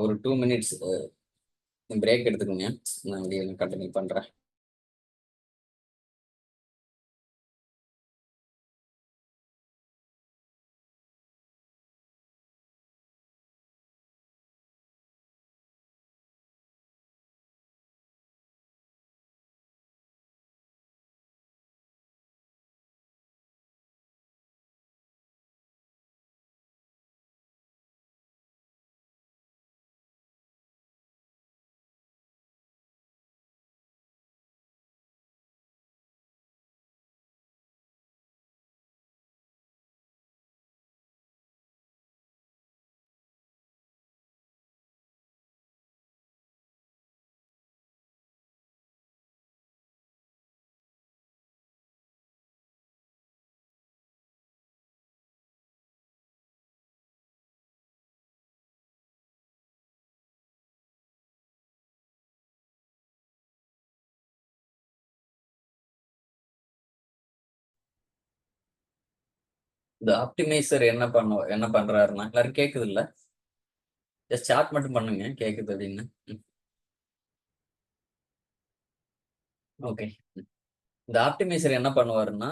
ஒரு 2 minutes break எடுத்துக்கோங்க. நான் அப்படியே கண்டினியூ பண்றேன். இந்த ஆப்டிமைசர் என்ன பண்றாருன்னா, எல்லாரும் கேக்குது இல்ல? ஜஸ்ட் சாட் மட்டும் பண்ணுங்க கேக்குது அப்படின்னு. ஓகே. இந்த ஆப்டிமைசர் என்ன பண்ணுவாருன்னா,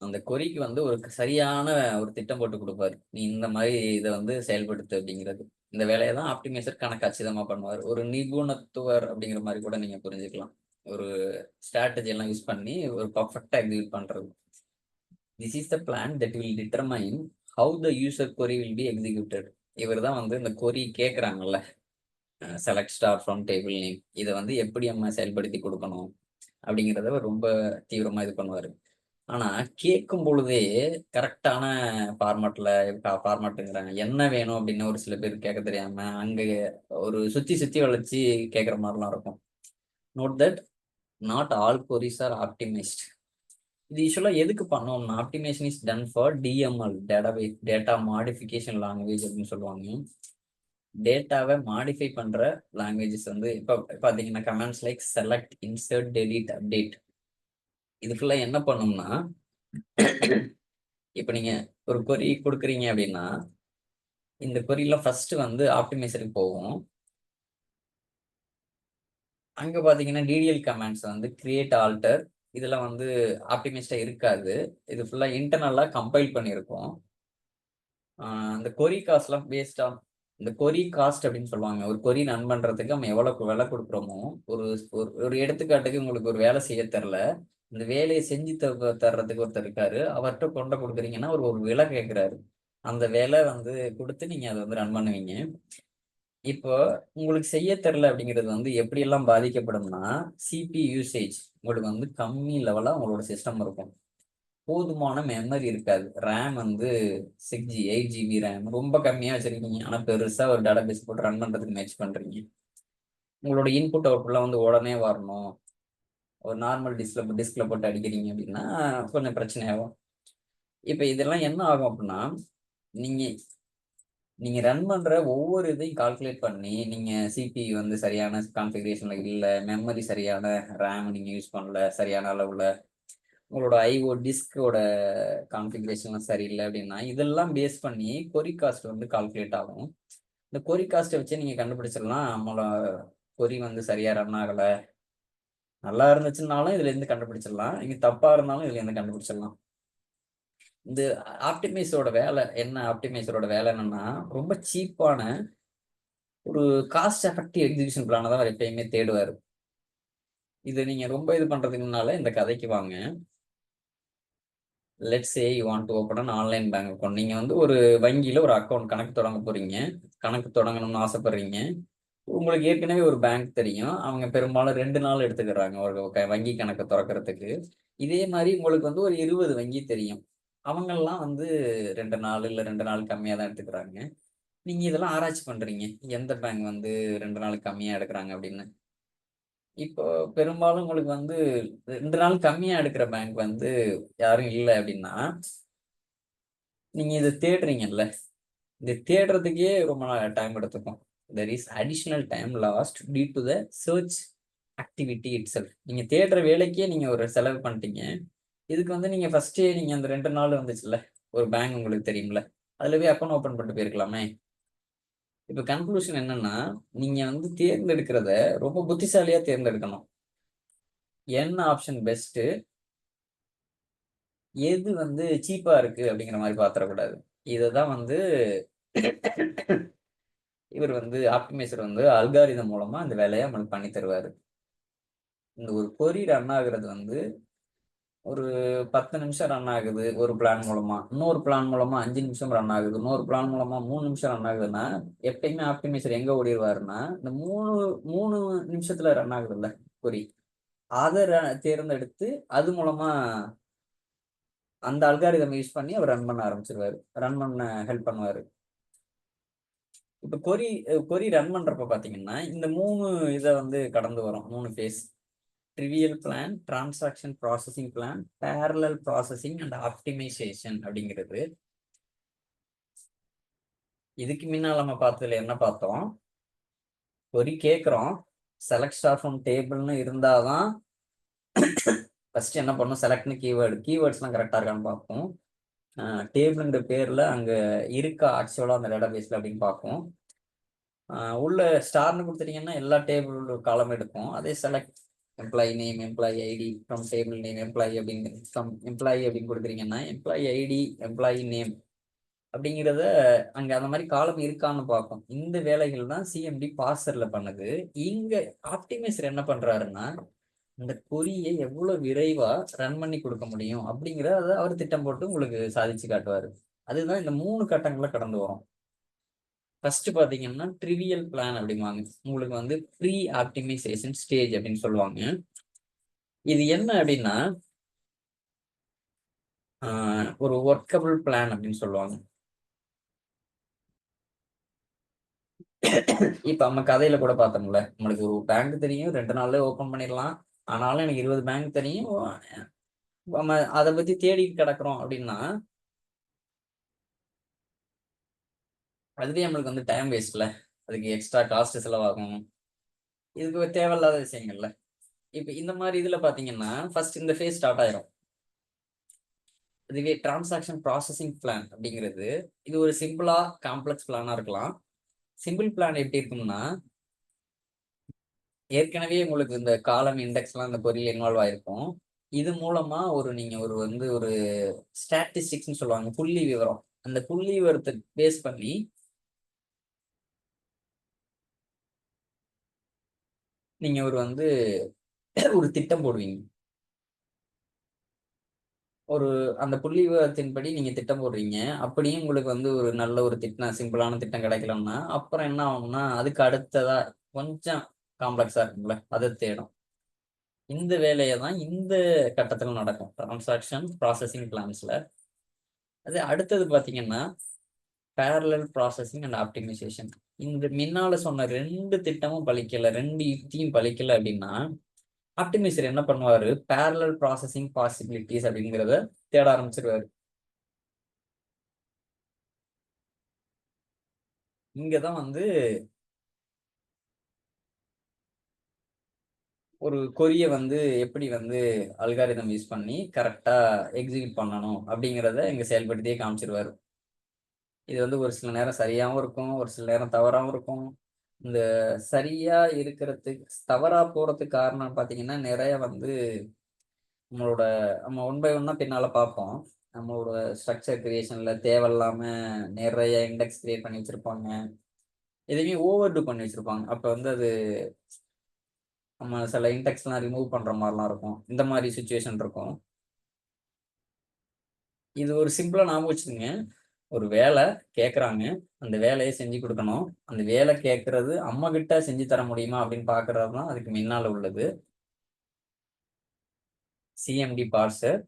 அந்த கொரிக்கு வந்து ஒரு சரியான ஒரு திட்டம் போட்டு கொடுப்பாரு. நீ இந்த மாதிரி இதை வந்து செயல்படுத்து அப்படிங்கிறது. இந்த வேலையை தான் ஆப்டிமைசர் கச்சிதமா பண்ணுவார். ஒரு நிபுணத்துவர் அப்படிங்கிற மாதிரி கூட நீங்க புரிஞ்சுக்கலாம். ஒரு ஸ்ட்ராட்டஜி எல்லாம் யூஸ் பண்ணி ஒரு பர்ஃபெக்டா எக்ஸிக்யூட் பண்றது. This is the plan that will determine how the user query will be executed. இவர் தான் வந்து இந்த கொரி கேட்குறாங்கல்ல, select star from table name, இதை வந்து எப்படி நம்ம செயல்படுத்தி கொடுக்கணும் அப்படிங்கிறத ரொம்ப தீவிரமா இது பண்ணுவாரு. ஆனா கேட்கும் பொழுதே கரெக்டான ஃபார்மாட்டுங்கிறாங்க, என்ன வேணும் அப்படின்னு ஒரு சில பேர் கேட்க தெரியாம அங்க ஒரு சுத்தி சுத்தி வளைச்சு கேட்குற மாதிரிலாம் இருக்கும். Note that not all queries are optimized. இது யூஸ்வலா எதுக்கு பண்ணோம்னா, optimization is done for DML, data modification language அப்படின்னு சொல்லுவாங்க. டேட்டாவை மாடிஃபை பண்ற லாங்குவேஜஸ் வந்து இப்போ பாத்தீங்கன்னா commands like select, insert, delete, update, இது ஃபுல்லா என்ன பண்ணும்னா, இப்போ நீங்க ஒரு கொரி கொடுக்குறீங்க அப்படின்னா, இந்த கொரியில ஃபர்ஸ்ட் வந்து ஆப்டிமைசருக்கு போகும். அங்க பாத்தீங்கன்னா டிடிஎல் கமெண்ட்ஸ் வந்து கிரியேட், ஆல்டர், இதெல்லாம் வந்து ஆப்டிமைஸ்டா இருக்காது. இது ஃபுல்லா இன்டர்னலா கம்பைல் பண்ணியிருக்கோம். அந்த கொரி காஸ்ட்லாம் பேஸ்ட் ஆன் இந்த கொரி காஸ்ட் அப்படின்னு சொல்லுவாங்க. ஒரு கொரி ரன் பண்றதுக்கு நம்ம எவ்வளவு விலை கொடுக்குறோமோ, ஒரு ஒரு ஒரு எடுத்துக்காட்டுக்கு உங்களுக்கு ஒரு வேலை செய்ய தெரியல, இந்த வேலையை செஞ்சு தர்றதுக்கு ஒருத்தர் இருக்காரு, அவர்கிட்ட கொண்ட கொடுக்குறீங்கன்னா ஒரு ஒரு விலை கேட்கிறாரு. அந்த வேலை வந்து கொடுத்து நீங்க அதை வந்து ரன் பண்ணுவீங்க. இப்போ உங்களுக்கு செய்ய தெரியல அப்படிங்கிறது வந்து எப்படி எல்லாம் பாதிக்கப்படும்னா, சிபி யூசேஜ் உங்களுக்கு வந்து கம்மி லெவலா உங்களோட சிஸ்டம் இருக்கும். போதுமான மெமரி இருக்காது. ரேம் வந்து 8 GB ரேம் ரொம்ப கம்மியா வச்சிருக்கீங்க. ஆனா பெருசா ஒரு டேட்டாபேஸ் போட்டு ரன் பண்றதுக்கு முயற்சி பண்றீங்க. உங்களோட இன்புட் அவுட்புட்லாம் வந்து உடனே வரணும். ஒரு நார்மல் டிஸ்க்ல போட்டு அடிக்கிறீங்க அப்படின்னா கொஞ்சம் பிரச்சனையாகும். இப்ப இதெல்லாம் என்ன ஆகும் அப்படின்னா, நீங்க நீங்க ரன் பண்ற ஒவ்வொரு இதையும் கால்குலேட் பண்ணி, நீங்க சிபியு வந்து சரியான கான்ஃபிகரேஷன்ல இல்ல, மெமரி சரியான ரேம் நீங்க யூஸ் பண்ணல சரியான அளவுல, உங்களோட ஐஓ டிஸ்கோட கான்ஃபிகரேஷன்லாம் சரியில்லை அப்படின்னா, இதெல்லாம் பேஸ் பண்ணி கொரி காஸ்ட் வந்து கால்குலேட் ஆகும். இந்த கொரி காஸ்ட்டை வச்சு நீங்க கண்டுபிடிச்சிடலாம், நம்மளோட கொரி வந்து சரியா ரன் ஆகல. நல்லா இருந்துச்சுன்னாலும் இதுல இருந்து கண்டுபிடிச்சிடலாம், நீங்க தப்பா இருந்தாலும் இதுல இருந்து கண்டுபிடிச்சிடலாம். இந்த ஆப்டிமைசரோட வேலை என்னன்னா, ரொம்ப சீப்பான ஒரு காஸ்ட் எஃபெக்டிவ் எக்ஸிகியூஷன் பிளான தான் அவர் எப்பயுமே தேடுவாரு. இது நீங்க ரொம்ப இது பண்றதுக்கு முன்னால இந்த கதைக்கு வாங்க. Let's say you want to open an online bank account. நீங்க வந்து ஒரு வங்கியில ஒரு அக்கௌண்ட் கணக்கு தொடங்க போறீங்க. கணக்கு தொடங்கணும்னு ஆசைப்படுறீங்க. உங்களுக்கு ஏற்கனவே ஒரு பேங்க் தெரியும். அவங்க பெரும்பாலும் 2 நாள் எடுத்துக்கிறாங்க ஒரு வங்கி கணக்கு திறக்கிறதுக்கு. இதே மாதிரி உங்களுக்கு வந்து ஒரு 20 வங்கி தெரியும். அவங்கெல்லாம் வந்து 2 நாள் இல்ல 2 நாள் கம்மியா தான் எடுத்துக்கிறாங்க. நீங்க இதெல்லாம் ஆராய்ச்சி பண்றீங்க, எந்த பேங்க் வந்து 2 நாள் கம்மியா எடுக்கிறாங்க அப்படின்னு. இப்போ பெரும்பாலும் உங்களுக்கு வந்து 2 நாள் கம்மியா எடுக்கிற பேங்க் வந்து யாரும் இல்ல அப்படின்னா, நீங்க இத தேடுறீங்கல்ல, இத தேடுறதுக்கே ரொம்ப டைம் எடுத்துக்கும். There is additional time lost due to the search activity itself. நீங்க தேடுற வேலைக்கே நீங்க ஒரு செலவு பண்ணிட்டீங்க. இதுக்கு வந்து நீங்க ஃபர்ஸ்ட்டே நீங்க அந்த 2 நாள் வந்துச்சுல்ல, ஒரு பேங்க் உங்களுக்கு தெரியும்ல, அதுல போய் அக்கவுண்ட் ஓப்பன் பண்ணிட்டு போயிருக்கலாமே. இப்ப கன்க்ளூஷன் என்னன்னா, நீங்க வந்து தேர்ந்தெடுக்கிறத ரொம்ப புத்திசாலியா தேர்ந்தெடுக்கணும். என்ன ஆப்ஷன் பெஸ்ட், எது வந்து சீப்பா இருக்கு அப்படிங்கிற மாதிரி பாத்திரக்கூடாது. இததான் வந்து இவர் வந்து ஆப்டிமைசர் வந்து அல்காரிதம் மூலமா அந்த வேலையை நம்மளுக்கு பண்ணி தருவாரு. இந்த ஒரு கொரி ரன் ஆகுறது வந்து ஒரு 10 நிமிஷம் ரன் ஆகுது ஒரு பிளான் மூலமா. இன்னொரு பிளான் மூலமா 5 நிமிஷம் ரன் ஆகுது. இன்னொரு பிளான் மூலமா 3 நிமிஷம் ரன் ஆகுதுன்னா, எப்பயுமே ஆப்டிமைசர் எங்க ஓடிருவாருன்னா, இந்த 3 நிமிஷத்துல ரன் ஆகுதுல்ல கொரி. அத தேர்ந்தெடுத்து அது மூலமா அந்த அல்காரிதம் யூஸ் பண்ணி அவர் ரன் பண்ண ஆரம்பிச்சுருவாரு. ரன் பண்ண ஹெல்ப் பண்ணுவாரு. இப்ப கொரி ரன் பண்றப்ப பாத்தீங்கன்னா, இந்த 3 இத வந்து கடந்து வரும். 3 phase. Trivial plan, transaction processing plan, parallel processing and optimization அப்படிங்கிறது. இதுக்கு முன்னால் நம்ம பார்த்ததுல என்ன பார்த்தோம்? கொரி கேட்கிறோம். செலக்ட் ஸ்டார் ஃப்ரம் டேபிள்னு இருந்தாதான் ஃபர்ஸ்ட் என்ன பண்ணும்? செலக்ட்னு கீவேர்ட்ஸ்லாம் கரெக்டா இருக்கான்னு பார்ப்போம். டேபிள்ன்ற பேர்ல அங்க இருக்கா ஆக்சுவலா அந்த டேட்டாபேஸ்ல அப்படின்னு பார்ப்போம். உள்ள ஸ்டார்னு கொடுத்துட்டீங்கன்னா எல்லா டேபிள் காலம் எடுக்கும். அதே select employee name, employee ID from table name, employee அப்படின்னு ஃப்ரம் எம்ப்ளாயி அப்படின்னு கொடுக்குறீங்கன்னா எம்ப்ளாயி ஐடி, எம்ப்ளாயி நேம் அப்படிங்கிறத அங்க அந்த மாதிரி காலம் இருக்கான்னு பார்க்கும். இந்த வேலைகள் தான் சிஎம்டி பார்சர்ல பண்ணுது. இங்க ஆப்டிமைசர் என்ன பண்றாருன்னா, இந்த கொரியை எவ்வளவு விரைவா ரன் பண்ணி கொடுக்க முடியும் அப்படிங்கிறத அவர் திட்டம் போட்டு உங்களுக்கு சாதிச்சு காட்டுவாரு. அதுதான் இந்த 3 கட்டங்களை கடந்து வரும். ஃபர்ஸ்ட் பாத்தீங்கன்னா ட்ரிவியல் பிளான் அப்படிம்பாங்க. உங்களுக்கு வந்து ப்ரீ ஆப்டிமைசேஷன் ஸ்டேஜ் அப்படின்னு சொல்லுவாங்க. இது என்ன அப்படின்னா, ஒரு ஒர்க்கபிள் பிளான் அப்படின்னு சொல்லுவாங்க. இப்ப நம்ம கதையில கூட பார்த்தோம்ல, நம்மளுக்கு ஒரு பேங்க் தெரியும், 2 நாள்ல ஓபன் பண்ணிடலாம். ஆனாலும் எனக்கு 20 பேங்க் தெரியும். நம்ம அதை பத்தி தேடிட்டு கிடக்குறோம் அப்படின்னா, அதுவே நம்மளுக்கு வந்து டைம் வேஸ்ட்ல. அதுக்கு எக்ஸ்ட்ரா காஸ்ட் செலவாகும். இதுக்கு தேவையில்லாத விஷயங்கள்ல. இப்ப இந்த மாதிரி இதுல பாத்தீங்கன்னா, ஃபர்ஸ்ட் இந்த ஃபேஸ் ஸ்டார்ட் ஆயிரும். இதுவே டிரான்சாக்ஷன் ப்ராசஸிங் பிளான் அப்படிங்கிறது, இது ஒரு சிம்பிளா காம்ப்ளெக்ஸ் பிளானா இருக்கலாம். சிம்பிள் பிளான் எப்படி இருக்கும்னா, ஏற்கனவே உங்களுக்கு இந்த காலம் இண்டெக்ஸ்லாம் இந்த கொரியில இன்வால்வ் ஆயிருக்கும். இது மூலமா நீங்க ஒரு ஸ்டாட்டிஸ்டிக்ஸ்னு சொல்லுவாங்க. புள்ளி விவரம். அந்த புள்ளி விவரத்தை பேஸ் பண்ணி நீங்க ஒரு திட்டம் போடுவீங்க. ஒரு அந்த புள்ளி விவரத்தின்படி நீங்க திட்டம் போடுறீங்க. அப்படியும் உங்களுக்கு ஒரு நல்ல ஒரு திட்டம், சிம்பிளான திட்டம் கிடைக்கலன்னா, அப்புறம் என்ன ஆகும்னா, அதுக்கு அடுத்ததா கொஞ்சம் காம்ப்ளெக்ஸா இருக்கும்ல, அத தேடும். இந்த வேலைய தான் இந்த கட்டத்துல நடக்கும். டிரான்சாக்ஷன் ப்ராசஸிங் பிளான்ஸ்ல. அது அடுத்தது பார்த்தீங்கன்னா, பேரலல் ப்ராசஸிங் அண்ட் ஆப்டிமைசேஷன். இந்த முன்னால சொன்ன 2 திட்டமும் பலிக்கல, 2 யுக்தியும் பலிக்கல அப்படின்னா, ஆப்டிமைசர் என்ன பண்ணுவாரு? பேரலல் ப்ராசஸிங் பாசிபிலிட்டீஸ் அப்படிங்கிறத தேட ஆரம்பிச்சிருவாரு. இங்க தான் ஒரு கொரிய எப்படி அல்காரிதம் யூஸ் பண்ணி கரெக்ட்டா எக்ஸிக்யூட் பண்ணணும் அப்படிங்கிறத இங்க செயல்படுத்தியே காமிச்சிருவாரு. இது ஒரு சில நேரம் சரியாவும் இருக்கும், ஒரு சில நேரம் தவறாவும் இருக்கும். இந்த சரியா இருக்கிறதுக்கு தவறா போறதுக்கு காரணம் பார்த்தீங்கன்னா, நிறைய நம்மளோட நம்ம ஒன் பை ஒன்னா பின்னால பார்ப்போம். நம்மளோட ஸ்ட்ரக்சர் கிரியேஷன்ல தேவையில்லாம நிறைய இண்டெக்ஸ் கிரியேட் பண்ணி வச்சிருப்பாங்க. எதையுமே ஓவர் டூ பண்ணி வச்சிருப்பாங்க. அப்ப அது நம்ம சில இண்டெக்ஸ்லாம் ரிமூவ் பண்ற மாரிலாம் இருக்கும். இந்த மாரி சிச்சுவேஷன் இருக்கும். இது ஒரு சிம்பிளா ஞாபகம் வச்சுக்கங்க. ஒரு வேலை கேட்கறாங்க. அந்த வேலைய செஞ்சு குடுக்கணும். அந்த வேலை கேட்கறது நம்மகிட்ட செஞ்சு தர முடியுமா அப்படின்னு பார்க்கிறது தான் அதுக்கு முன்னால உள்ளது. CMD parser.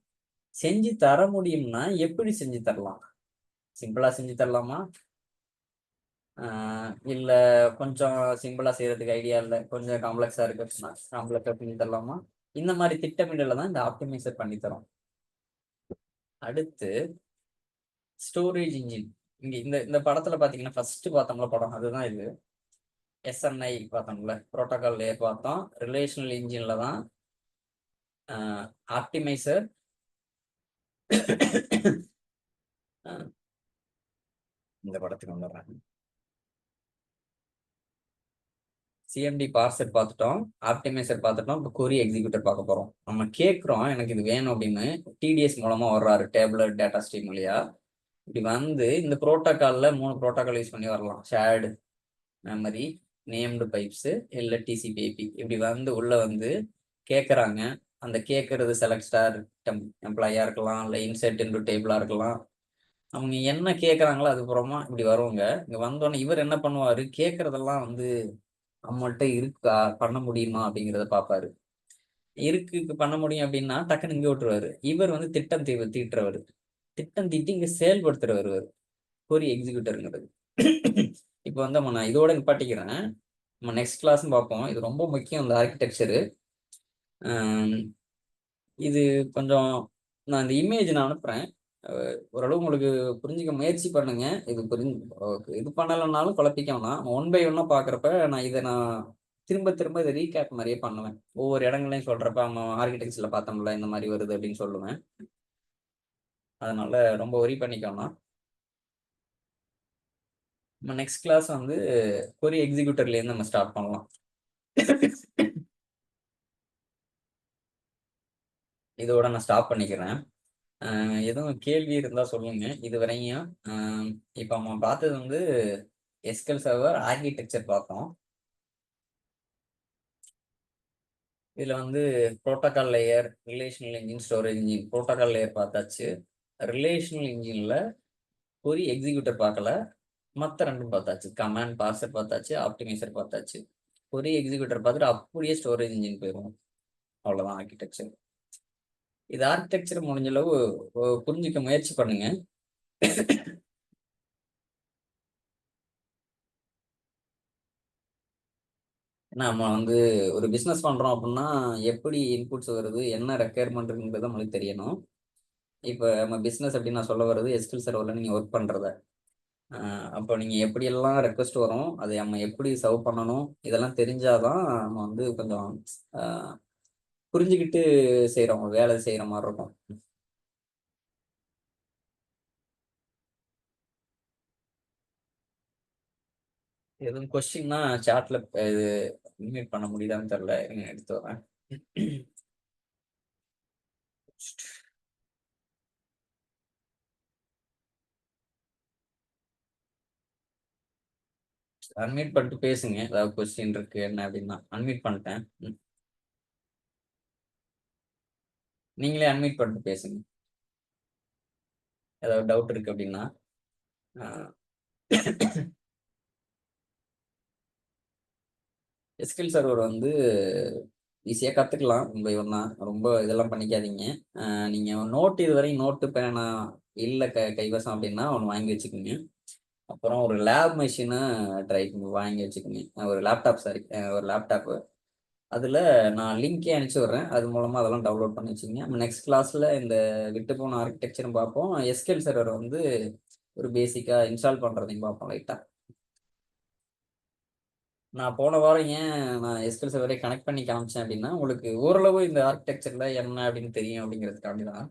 செஞ்சு தர முடியும்னா எப்படி செஞ்சு தரலாம்? சிம்பிளா செஞ்சு தரலாமா? ஆ இல்ல கொஞ்சம் சிம்பிளா செய்றதுக்கு ஐடியா இல்ல. கொஞ்சம் காம்ப்ளக்ஸா இருக்கு அப்படின்னா, காம்ப்ளக்ஸா செஞ்சு தரலாமா? இந்த மாரி திட்டமிடல தான் இந்த ஆப்டிமைசர் பண்ணி தரும். அடுத்து ஸ்டோரேஜ் இன்ஜின். இங்க இந்த இந்த படத்துல பார்த்தீங்கன்னா, ஃபர்ஸ்ட் பார்த்தோம்ல படம் அதுதான் இது. எஸ்என்ஐ பார்த்தோம்ல. புரோட்டோகால் லேயர் பார்த்தோம். ரிலேஷனல் இன்ஜின்ல தான் ஆப்டிமைசர் அ இந்த படத்துக்கு வந்துடுறேன். சிஎம்டி பார்சர் பார்த்துட்டோம், ஆப்டிமைசர் பார்த்துட்டோம். இப்போ கொரி எக்ஸிக்யூட்டர் பார்க்க போறோம். நம்ம கேட்குறோம் எனக்கு இது வேணும் அப்படின்னு, டிடிஎஸ் மூலமா வர்றாரு டேபிளர் டேட்டா ஸ்ட்ரீம் வழியா. இப்படி வந்து இந்த ப்ரோட்டோகால்ல 3 ப்ரோட்டோகால் யூஸ் பண்ணி வரலாம். ஷேர்டு மெமரி, நேம்டு பைப்ஸ், இல்லை டிசிபி ஐபி. இப்படி வந்து உள்ள வந்து கேட்குறாங்க. அந்த கேட்கறது செலக்ட் ஸ்டார் எம்ப்ளாயா இருக்கலாம், இல்லை இன்செர்ட் இன்டு டேபிளா இருக்கலாம். அவங்க என்ன கேட்குறாங்களோ அதுக்கப்புறமா இப்படி வருவாங்க. இங்க வந்தோடனே இவர் என்ன பண்ணுவாரு, கேட்கறதெல்லாம் வந்து நம்மள்ட்ட இருக்கா, பண்ண முடியுமா அப்படிங்கிறத பார்ப்பாரு. இருக்கு பண்ண முடியும் அப்படின்னா டக்குன்னு இங்க விட்டுருவாரு. இவர் வந்து திட்டம் தீட்டுறவர். திட்டம் தீட்டி இங்க செயல்படுத்துறவர் கொரி எக்ஸிக்யூட்டருங்கிறது. இப்போ வந்து நான் இதோட நிப்பாட்டிக்கிறேன். நம்ம நெக்ஸ்ட் கிளாஸும் பார்ப்போம். இது ரொம்ப முக்கியம் இந்த ஆர்கிடெக்சரு. இது கொஞ்சம் நான் இந்த இமேஜ் நான் அனுப்புறேன். ஓரளவு உங்களுக்கு புரிஞ்சுக்க முயற்சி பண்ணுங்க. இது பண்ணலைன்னாலும் குழப்பிக்கலாம். 1 by 1 பார்க்குறப்ப நான் திரும்ப திரும்ப இதை ரீகேப் மாதிரியே பண்ணுவேன். ஒவ்வொரு இடங்களையும் சொல்றப்ப நம்ம ஆர்கிடெக்சர்ல பார்த்தோம்ல இந்த மாதிரி வருது அப்படின்னு சொல்லுவேன். அதனால ரொம்ப ஒரி பண்ணிக்கணும். நம்ம நெக்ஸ்ட் கிளாஸ் வந்து கொரி எக்ஸிக்யூட்டர்லேருந்து நம்ம ஸ்டார்ட் பண்ணலாம். இதோட நான் ஸ்டாப் பண்ணிக்கிறேன். எதுவும் கேள்வி இருந்தா சொல்லுங்க. இது வரையும் இப்போ நம்ம பார்த்தது வந்து எஸ்கியூஎல் சர்வர் ஆர்கிடெக்சர் பார்த்தோம். இதுல வந்து protocol layer, relational engine, storage engine. Protocol layer பார்த்தாச்சு. ரிலேஷனல் இன்ஜின்ல கொரி எக்ஸிக்யூட்டர் பார்க்கல, மற்ற ரெண்டும் பார்த்தாச்சு. கமாண்ட் பார்சர் பார்த்தாச்சு, ஆப்டிமைசர் பார்த்தாச்சு. கொரி எக்ஸிக்யூட்டர் பார்த்துட்டு அப்படியே ஸ்டோரேஜ் இன்ஜின் போயிடும். அவ்வளவுதான் ஆர்கிடெக்சர். இது ஆர்கிடெக்சர் முடிஞ்ச அளவு புரிஞ்சுக்க முயற்சி பண்ணுங்க. நம்ம வந்து ஒரு பிஸ்னஸ் பண்றோம் அப்படின்னா எப்படி இன்புட்ஸ் வருது, என்ன ரெக்குயர்மெண்ட்ங்கிறது நம்மளுக்கு தெரியணும். இப்போ நம்ம பிஸ்னஸ் அப்படின்னு நான் சொல்ல வர்றது எஸ்கியூஎல் சர்வரில் நீங்கள் ஒர்க் பண்ணுறத. அப்போ நீங்கள் எப்படியெல்லாம் ரெக்வஸ்ட் வரும், அதை நம்ம எப்படி சர்வ் பண்ணணும், இதெல்லாம் தெரிஞ்சாதான் நம்ம வந்து கொஞ்சம் புரிஞ்சுக்கிட்டு செய்கிறோம், வேலை செய்கிற மாதிரி இருக்கும். எதுவும் கொஸ்டின்னா சாட்ல இது இன்வைட் பண்ண முடியுதான்னு தெரியல, எடுத்து வரேன். அன்மியூட் பண்ணிட்டு பேசுங்க. ஏதாவது கொஸ்டின் இருக்கு என்ன அப்படின்னா. அன்மியூட் பண்ணிட்டேன். நீங்களே அன்மியூட் பண்ணிட்டு பேசுங்க. ஏதாவது டவுட் இருக்கு அப்படின்னா. எஸ்கியூஎல் சர்வர் வந்து ஈஸியாக கற்றுக்கலாம். ரொம்ப இதெல்லாம் பண்ணிக்காதீங்க. நீங்கள் நோட்டு இதுவரையும் நோட்டு பேனா இல்லை கைவசம் அப்படின்னா ஒன்று வாங்கி வச்சுக்கோங்க. அப்புறம் ஒரு லேப் மிஷினை வாங்கி வச்சுக்கோங்க. ஒரு லேப்டாப், சாரி, ஒரு லேப்டாப்பு. அதில் நான் லிங்கே அனுப்பிச்சி விட்றேன். அது மூலமாக அதெல்லாம் டவுன்லோட் பண்ணி வச்சுக்கோங்க. நம்ம நெக்ஸ்ட் கிளாஸில் இந்த விட்டு போன ஆர்கிடெக்சரும் பார்ப்போம். எஸ்கியூஎல் சர்வர் வந்து ஒரு பேசிக்காக இன்ஸ்டால் பண்ணுறதையும் பார்ப்போம் லைட்டாக. நான் போன வாரம் ஏன் நான் எஸ்கியூஎல் சர்வரை கனெக்ட் பண்ணி காமிச்சேன் அப்படின்னா உங்களுக்கு ஓரளவு இந்த ஆர்கிடெக்சர்ல என்ன அப்படின்னு தெரியும் அப்படிங்கிறதுக்காண்டி தான்.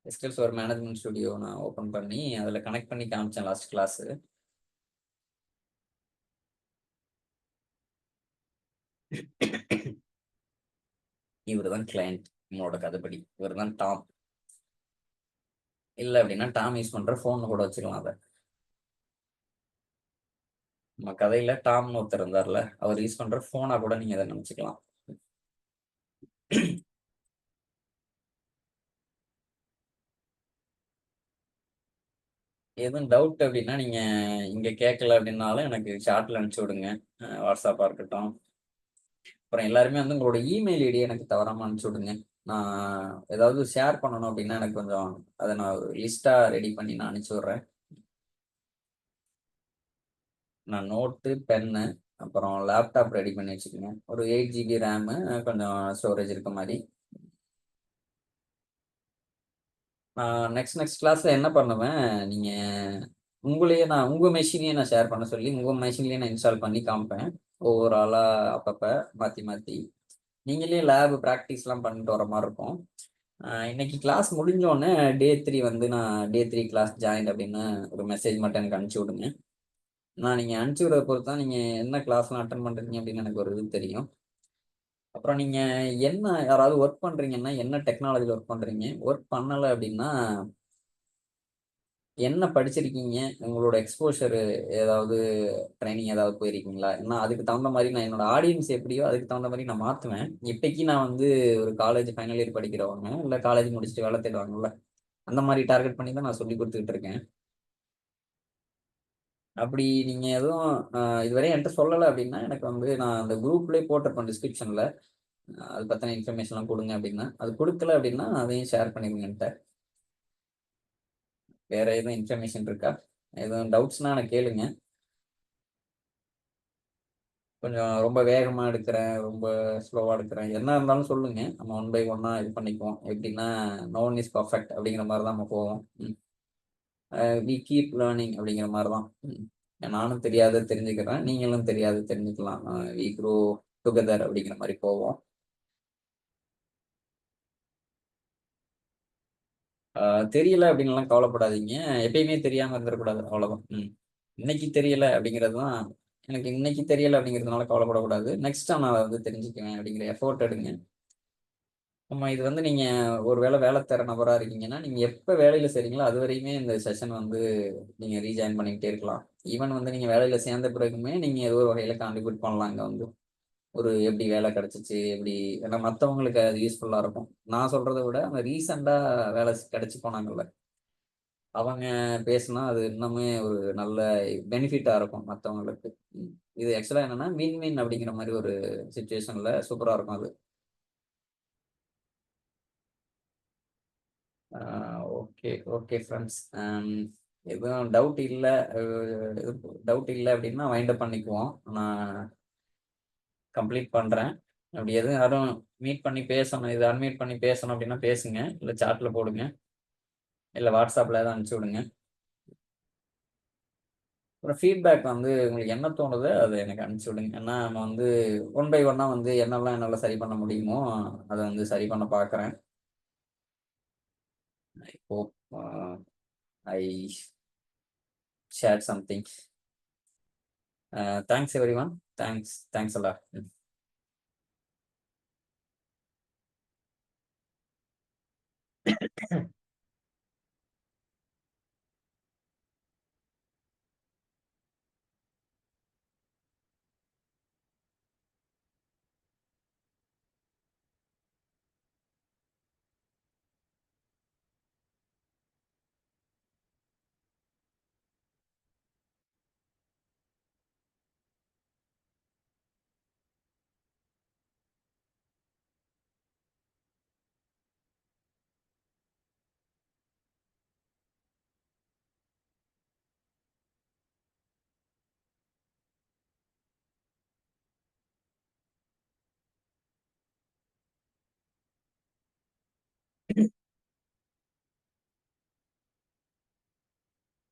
எஸ்கியூஎல் சர்வர் மேனேஜ்மெண்ட் ஸ்டுடியோ நான் ஓப்பன் பண்ணி அதில் கனெக்ட் பண்ணி காமிச்சேன் லாஸ்ட் கிளாஸ். இவர் தான் கிளையண்ட் நம்மளோட கதைப்படி. இவர் தான் டாம். இல்லை அப்படின்னா டாம் யூஸ் பண்ற ஃபோன் கூட வச்சுக்கலாம். அதை நம்ம கதையில டாம்னு ஒருத்தர் இருந்தார்ல, அவர் யூஸ் பண்ற ஃபோனா கூட நீங்க அதை நினைச்சுக்கலாம். எதுவும் டவுட் அப்படின்னா நீங்க இங்க கேட்கல அப்படின்னாலும் எனக்கு சாட்ல அனுப்பிச்சு விடுங்க. வாட்ஸ்அப்பா இருக்கட்டும். அப்புறம் எல்லாருமே வந்து உங்களோட இமெயில் ஐடி எனக்கு தவறாம அனுப்பிச்சு விடுங்க. நான் ஏதாவது ஷேர் பண்ணணும் அப்படின்னா எனக்கு கொஞ்சம் அதை நான் லிஸ்டா ரெடி பண்ணி நான் அனுப்பிச்சு விடுறேன். நான் நோட்டு, பென்னு, அப்புறம் லேப்டாப் ரெடி பண்ணி வச்சுக்கோங்க. ஒரு 8 GB ரேமு, கொஞ்சம் ஸ்டோரேஜ் இருக்க மாதிரி. நான் நெக்ஸ்ட் கிளாஸ்ல என்ன பண்ணுவேன், நீங்க உங்க மெஷினையே நான் ஷேர் பண்ண சொல்லி உங்க மெஷின்லயே நான் இன்ஸ்டால் பண்ணி காமிப்பேன். ஒவ்வொரு ஆளா அப்பப்ப மாத்தி மாத்தி நீங்களே லேப் ப்ராக்டிஸ்லாம் பண்ணிட்டு வர மாதிரி இருக்கும். இன்னைக்கு கிளாஸ் முடிஞ்சோடனே டே 3 வந்து நான் டே 3 கிளாஸ் ஜாயின் அப்படின்னு ஒரு மெசேஜ் மட்டும் எனக்கு அனுப்பிச்சு விடுங்க. நீங்க அனுப்பிச்சு விடுறத பொறுத்து தான் நீங்க என்ன கிளாஸ்லாம் அட்டெண்ட் பண்றீங்க அப்படின்னு எனக்கு ஒரு இது தெரியும். அப்புறம் நீங்க யாராவது ஒர்க் பண்றீங்கன்னா, என்ன டெக்னாலஜில ஒர்க் பண்றீங்க? ஒர்க் பண்ணல அப்படின்னா, என்ன படிச்சிருக்கீங்க? உங்களோட எக்ஸ்போஷர் ஏதாவது ட்ரெய்னிங் ஏதாவது போயிருக்கீங்களா? ஏன்னா அதுக்கு தகுந்த மாரி நான் என்னோட ஆடியன்ஸ் எப்படியோ அதுக்கு தகுந்த மாரி நான் மாத்துவேன். இப்பைக்கு நான் வந்து ஒரு காலேஜ் ஃபைனல் இயர் படிக்கிறவங்க, இல்ல காலேஜ் முடிச்சுட்டு வேலை தேடுவாங்கல்ல, அந்த மாரி டார்கெட் பண்ணி தான் நான் சொல்லிக் குடுத்துட்டு இருக்கேன். அப்படி நீங்க எதுவும் இதுவரையும் என்ட்ட சொல்லல அப்படின்னா, எனக்கு வந்து நான் அந்த குரூப்லயே போட்டிருப்பேன் டிஸ்கிரிப்ஷன்ல. அது பத்தின இன்ஃபர்மேஷன்லாம் குடுங்க அப்படின்னா. அது குடுக்கல அப்படின்னா, அதையும் ஷேர் பண்ணிருங்க என்ட்ட. வேற எதுவும் இன்ஃபர்மேஷன் இருக்கா? எதுவும் டவுட்ஸ்னா எனக்கு கேளுங்க. கொஞ்சம் ரொம்ப வேகமா எடுக்கிறேன், ரொம்ப ஸ்லோவா எடுக்கிறேன். என்ன இருந்தாலும் சொல்லுங்க. நம்ம ஒன் பை ஒன்னா இது பண்ணிக்குவோம். எப்படின்னா, நோ ஒன் இஸ் பெர்ஃபெக்ட் அப்படிங்கிற மாரி தான் நம்ம போவோம். ம். வி கீப் லேர்னிங் அப்படிங்கிற மாரி தான். ம். நானும் தெரியாதத தெரிஞ்சுக்கிறேன். நீங்களும் தெரியாதத தெரிஞ்சுக்கலாம். வி க்ரோ டுகெதர் அப்படிங்கிற மாரி போவோம். ஆ தெரியல அப்படின்னுலாம் கவலைப்படாதீங்க. எப்பயுமே தெரியாம இருந்துறக்கூடாது. அவ்வளோதான். ம். இன்னைக்கு தெரியல அப்படிங்கிறது தான் எனக்கு இன்னைக்கு தெரியல அப்படிங்கிறதுனால கவலைப்படக்கூடாது. நெக்ஸ்ட் டைம் நான் அத வந்து தெரிஞ்சுக்குவேன் அப்படிங்கிற எஃபோர்ட் எடுங்க. ஆமா. இது வந்து நீங்க ஒரு வேலை தேடுற நபரா இருக்கீங்கன்னா, நீங்க எப்ப வேலையில சேர்றீங்களோ, அதுவரையுமே இந்த செஷன் வந்து நீங்க ரீஜாயின் பண்ணிக்கிட்டே இருக்கலாம். ஈவன் வந்து நீங்க வேலையில சேர்ந்த பிறகுமே நீங்க ஏதோ ஒரு வகையில கான்ட்ரிபியூட் பண்ணலாம் இங்க வந்து. ஒரு எப்படி வேலை கிடைச்சுச்சு, எப்படி ஏன்னா மத்தவங்களுக்கு அது யூஸ்ஃபுல்லா இருக்கும். நான் சொல்றத விட அந்த ரீசென்ட்டா வேலை கிடைச்சு போனாங்கல்ல, அவங்க பேசுனா அது இன்னுமே ஒரு நல்ல பெனிஃபிட்டா இருக்கும் மத்தவங்களுக்கு. ம். இது ஆக்சுவலா என்னன்னா, வின் வின் அப்படிங்கிற மாரி ஒரு சிச்சுவேஷன்ல சூப்பரா இருக்கும் அது. ஆ ஓகே, ஓகே ஃபிரெண்ட்ஸ். எதுவும் அ எதுவும் டவுட் இல்ல அப்டின்னா வைண்ட் அப் பண்ணிக்குவோம். நான் கம்ப்ளீட் பண்றேன். அப்படி எதுவும் யாரும் மீட் பண்ணி பேசணும், இத அன்மியூட் பண்ணி பேசணும் அப்டின்னா பேசுங்க. இல்ல சாட்ல போடுங்க. இல்ல WhatsAppல எதாவது அனுப்பிச்சு விடுங்க. அப்புறம் ஃபீட்பேக் வந்து உங்களுக்கு என்ன தோணுதோ அத எனக்கு அனுப்பிச்சு விடுங்க. ஏன்னா நம்ம வந்து ஒன் பை ஒன்னா வந்து என்னெல்லாம் என்னால சரி பண்ண முடியுமோ, அத வந்து சரி பண்ண பார்க்குறேன். I hope I shared something. Thanks everyone. Thanks a lot.